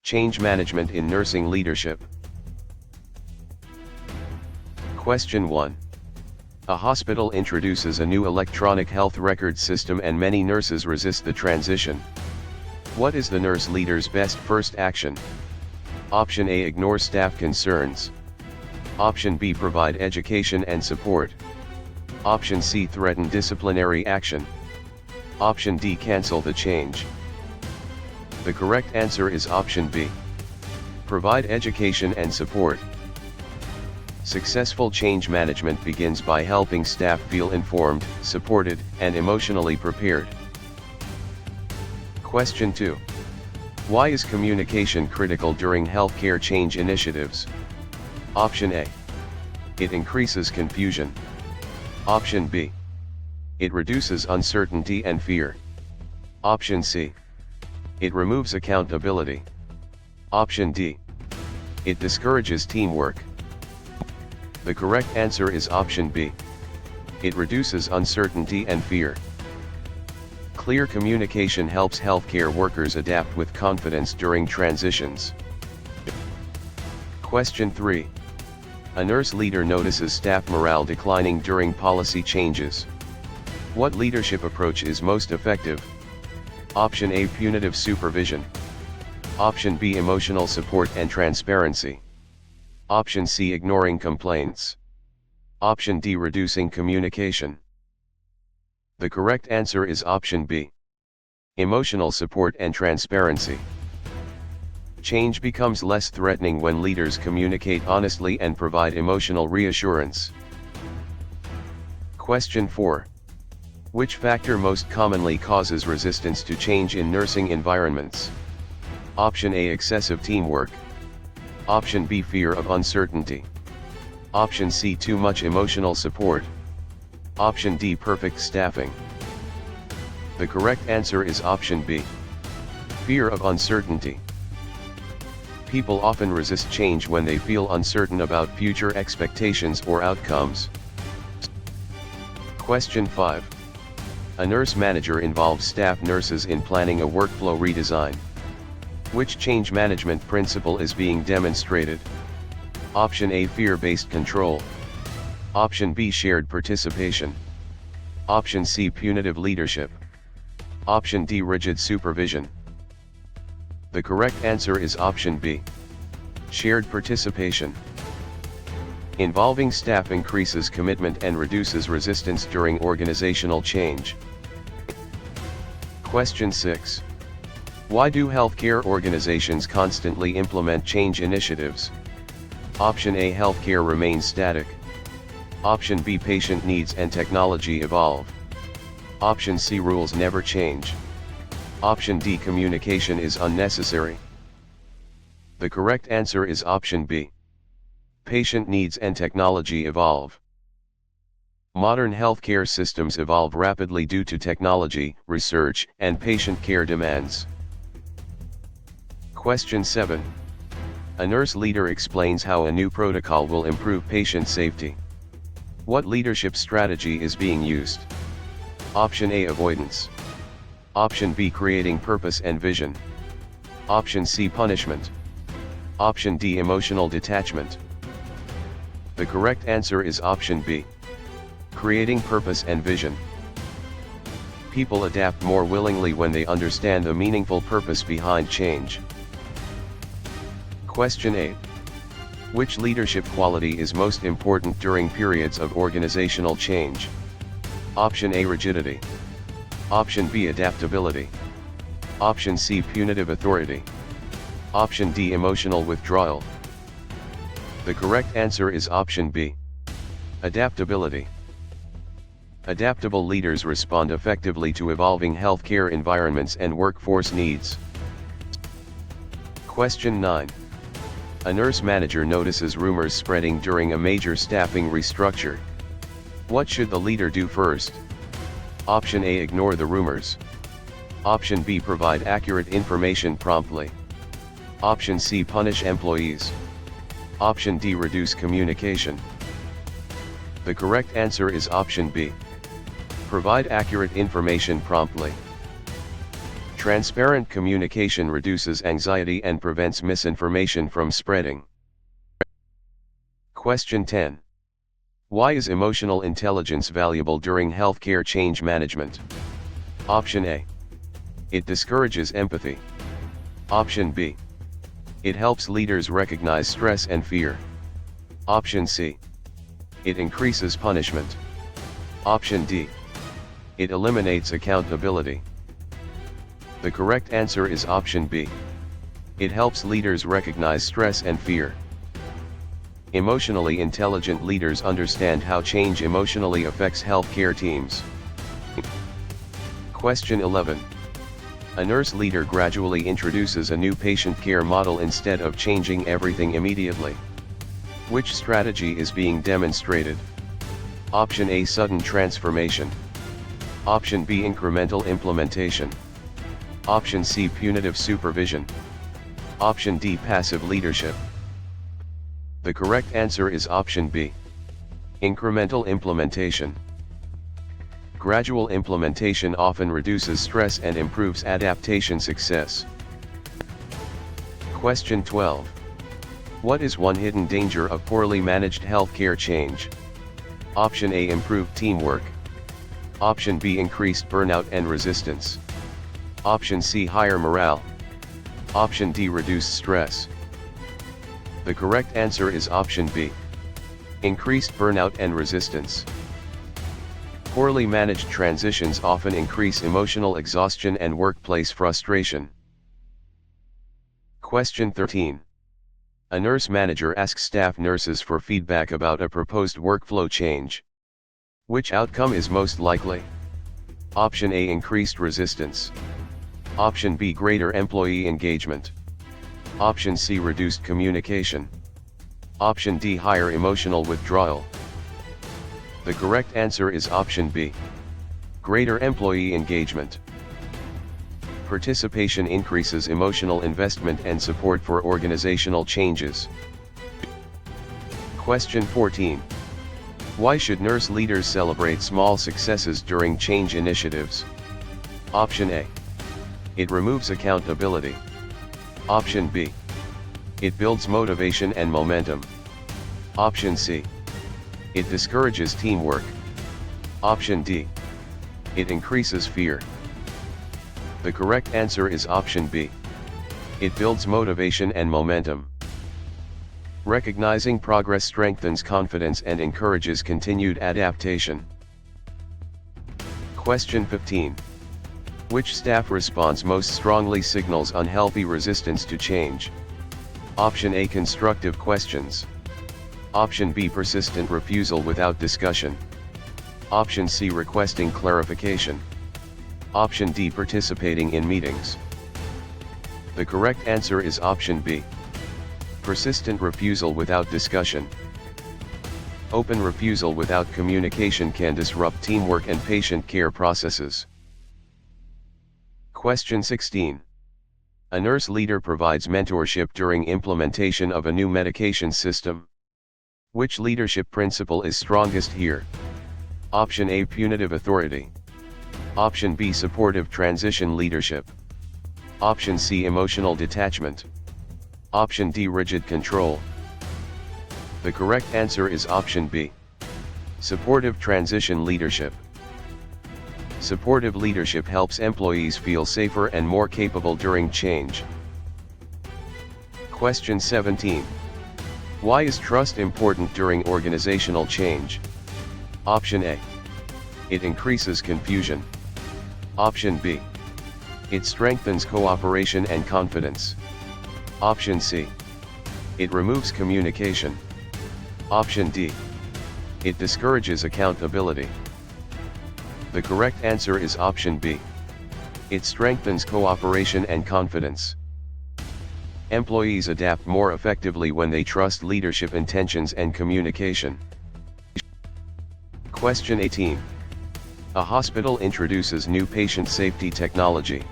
Change management in nursing leadership. Question 1. A hospital introduces a new electronic health record system and many nurses resist the transition. What is the nurse leader's best first action? Option A, ignore staff concerns. Option B, provide education and support. Option C, threaten disciplinary action. Option D, cancel the change. The correct answer is option B. Provide education and support. Successful change management begins by helping staff feel informed, supported, and emotionally prepared. Question 2. Why is communication critical during healthcare change initiatives? Option A. It increases confusion. Option B. It reduces uncertainty and fear. Option C. It removes accountability. Option D. It discourages teamwork. The correct answer is option B. It reduces uncertainty and fear. Clear communication helps healthcare workers adapt with confidence during transitions. Question 3. A nurse leader notices staff morale declining during policy changes. What leadership approach is most effective? Option A, punitive supervision. Option B, emotional support and transparency. Option C, ignoring complaints. Option D, reducing communication. The correct answer is option B. Emotional support and transparency. Change becomes less threatening when leaders communicate honestly and provide emotional reassurance. Question 4. Which factor most commonly causes resistance to change in nursing environments? Option A, excessive teamwork. Option B, fear of uncertainty. Option C, too much emotional support. Option D, perfect staffing. The correct answer is option B. Fear of uncertainty. People often resist change when they feel uncertain about future expectations or outcomes. Question 5. A nurse manager involves staff nurses in planning a workflow redesign. Which change management principle is being demonstrated? Option A, fear-based control. Option B, shared participation. Option C, punitive leadership. Option D, rigid supervision. The correct answer is option B. Shared participation. Involving staff increases commitment and reduces resistance during organizational change. Question 6. Why do healthcare organizations constantly implement change initiatives? Option A, healthcare remains static. Option B, patient needs and technology evolve. Option C, rules never change. Option D, communication is unnecessary. The correct answer is option B. Patient needs and technology evolve. Modern healthcare systems evolve rapidly due to technology, research, and patient care demands. Question 7. A nurse leader explains how a new protocol will improve patient safety. What leadership strategy is being used? Option A, avoidance. Option B, creating purpose and vision. Option C, punishment. Option D, emotional detachment. The correct answer is option B. Creating purpose and vision. People adapt more willingly when they understand the meaningful purpose behind change. Question 8. Which leadership quality is most important during periods of organizational change? Option A, rigidity. Option B, adaptability. Option C, punitive authority. Option D, emotional withdrawal. The correct answer is option B. Adaptability. Adaptable leaders respond effectively to evolving healthcare environments and workforce needs. Question 9. A nurse manager notices rumors spreading during a major staffing restructure. What should the leader do first? Option A, ignore the rumors. Option B, provide accurate information promptly. Option C, punish employees. Option D, reduce communication. The correct answer is option B. Provide accurate information promptly. Transparent communication reduces anxiety and prevents misinformation from spreading. Question 10. Why is emotional intelligence valuable during healthcare change management? Option A. It discourages empathy. Option B. It helps leaders recognize stress and fear. Option C. It increases punishment. Option D. It eliminates accountability. The correct answer is option B. It helps leaders recognize stress and fear. Emotionally intelligent leaders understand how change emotionally affects healthcare teams. Question 11. A nurse leader gradually introduces a new patient care model instead of changing everything immediately. Which strategy is being demonstrated? Option A. Sudden transformation. Option B. Incremental implementation. Option C. Punitive supervision. Option D. Passive leadership. The correct answer is option B. Incremental implementation. Gradual implementation often reduces stress and improves adaptation success. Question 12. What is one hidden danger of poorly managed healthcare change? Option A. Improved teamwork. Option B. Increased burnout and resistance. Option C. Higher morale. Option D. Reduced stress. The correct answer is option B. Increased burnout and resistance. Poorly managed transitions often increase emotional exhaustion and workplace frustration. Question 13. A nurse manager asks staff nurses for feedback about a proposed workflow change. Which outcome is most likely? Option A. Increased resistance. Option B. Greater employee engagement. Option C. Reduced communication. Option D. Higher emotional withdrawal. The correct answer is option B. Greater employee engagement. Participation increases emotional investment and support for organizational changes. Question 14. Why should nurse leaders celebrate small successes during change initiatives? Option A. It removes accountability. Option B. It builds motivation and momentum. Option C. It discourages teamwork. Option D. It increases fear. The correct answer is option B. It builds motivation and momentum. Recognizing progress strengthens confidence and encourages continued adaptation. Question 15. Which staff response most strongly signals unhealthy resistance to change? Option A. Constructive questions. Option B. Persistent refusal without discussion. Option C. Requesting clarification. Option D. Participating in meetings. The correct answer is option B. Persistent refusal without discussion. Open refusal without communication can disrupt teamwork and patient care processes. Question 16. A nurse leader provides mentorship during implementation of a new medication system. Which leadership principle is strongest here? Option A. Punitive authority. Option B. Supportive transition leadership. Option C. Emotional detachment. Option D. Rigid control. The correct answer is option B. Supportive transition leadership. Supportive leadership helps employees feel safer and more capable during change. Question 17. Why is trust important during organizational change? Option A. It increases confusion. Option B. It strengthens cooperation and confidence. Option C. It removes communication. Option D. It discourages accountability. The correct answer is option B. It strengthens cooperation and confidence. Employees adapt more effectively when they trust leadership intentions and communication. Question 18. A hospital introduces new patient safety technology.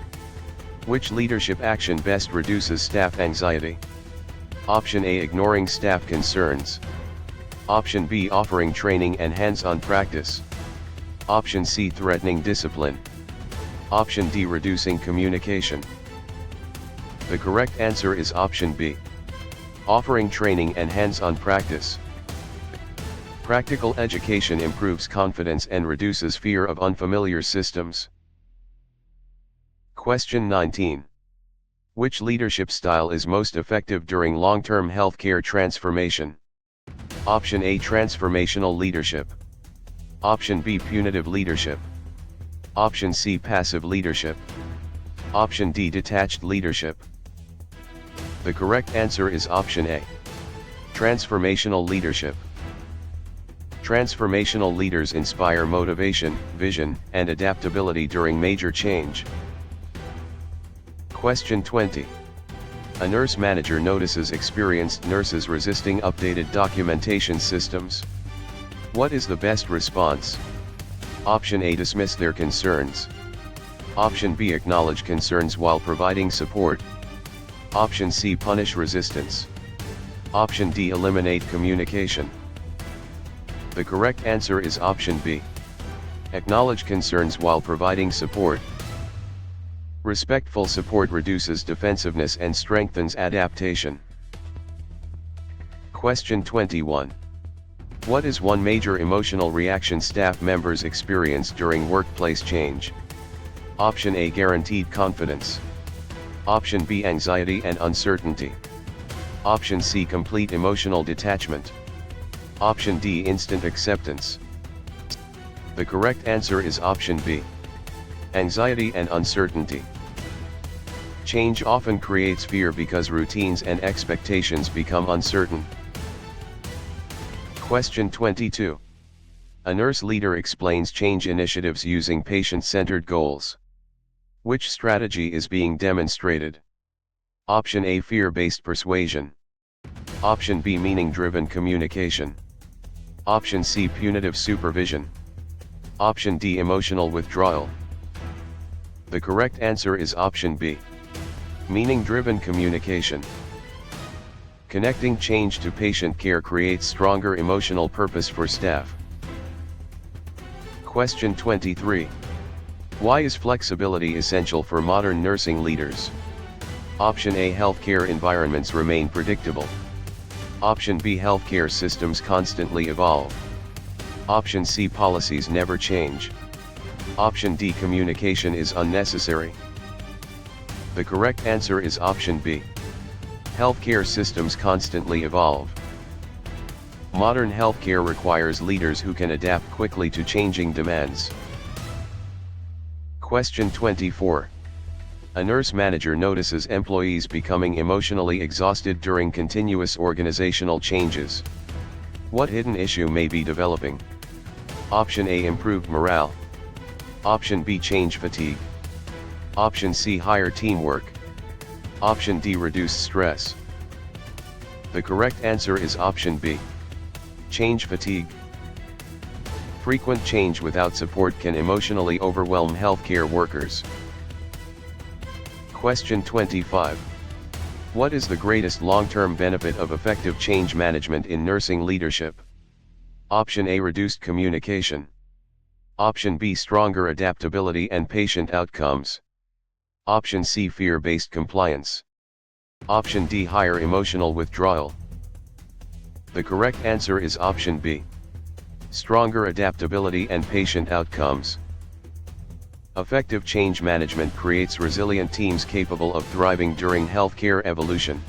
Which leadership action best reduces staff anxiety? Option A. Ignoring staff concerns. Option B. Offering training and hands-on practice. Option C. Threatening discipline. Option D, reducing communication. The correct answer is option B. Offering training and hands-on practice. Practical education improves confidence and reduces fear of unfamiliar systems. Question 19. Which leadership style is most effective during long-term healthcare transformation? Option A, transformational leadership. Option B, punitive leadership. Option C, passive leadership. Option D, detached leadership. The correct answer is option A. Transformational leadership. Transformational leaders inspire motivation, vision, and adaptability during major change. Question 20. A nurse manager notices experienced nurses resisting updated documentation systems. What is the best response? Option A, dismiss their concerns. Option B, acknowledge concerns while providing support. Option C, punish resistance. Option D, eliminate communication. The correct answer is option B. Acknowledge concerns while providing support. Respectful support reduces defensiveness and strengthens adaptation. Question 21. What is one major emotional reaction staff members experience during workplace change? Option A, guaranteed confidence. Option B, anxiety and uncertainty. Option C, complete emotional detachment. Option D, instant acceptance. The correct answer is option B. Anxiety and uncertainty. Change often creates fear because routines and expectations become uncertain. Question 22. A nurse leader explains change initiatives using patient-centered goals. Which strategy is being demonstrated? Option A, fear-based persuasion. Option B, meaning-driven communication. Option C, punitive supervision. Option D, emotional withdrawal. The correct answer is option B. Meaning-driven communication. Connecting change to patient care creates stronger emotional purpose for staff. Question 23. Why is flexibility essential for modern nursing leaders? Option A, healthcare environments remain predictable. Option B, healthcare systems constantly evolve. Option C, policies never change. Option D, communication is unnecessary. The correct answer is option B. Healthcare systems constantly evolve. Modern healthcare requires leaders who can adapt quickly to changing demands. Question 24. A nurse manager notices employees becoming emotionally exhausted during continuous organizational changes. What hidden issue may be developing? Option A, improved morale. Option B, change fatigue. Option C, higher teamwork. Option D, reduced stress. The correct answer is option B. Change fatigue. Frequent change without support can emotionally overwhelm healthcare workers. Question 25. What is the greatest long-term benefit of effective change management in nursing leadership? Option A, reduced communication. Option B, stronger adaptability and patient outcomes. Option C, fear-based compliance. Option D, higher emotional withdrawal. The correct answer is option B. Stronger adaptability and patient outcomes. Effective change management creates resilient teams capable of thriving during healthcare evolution.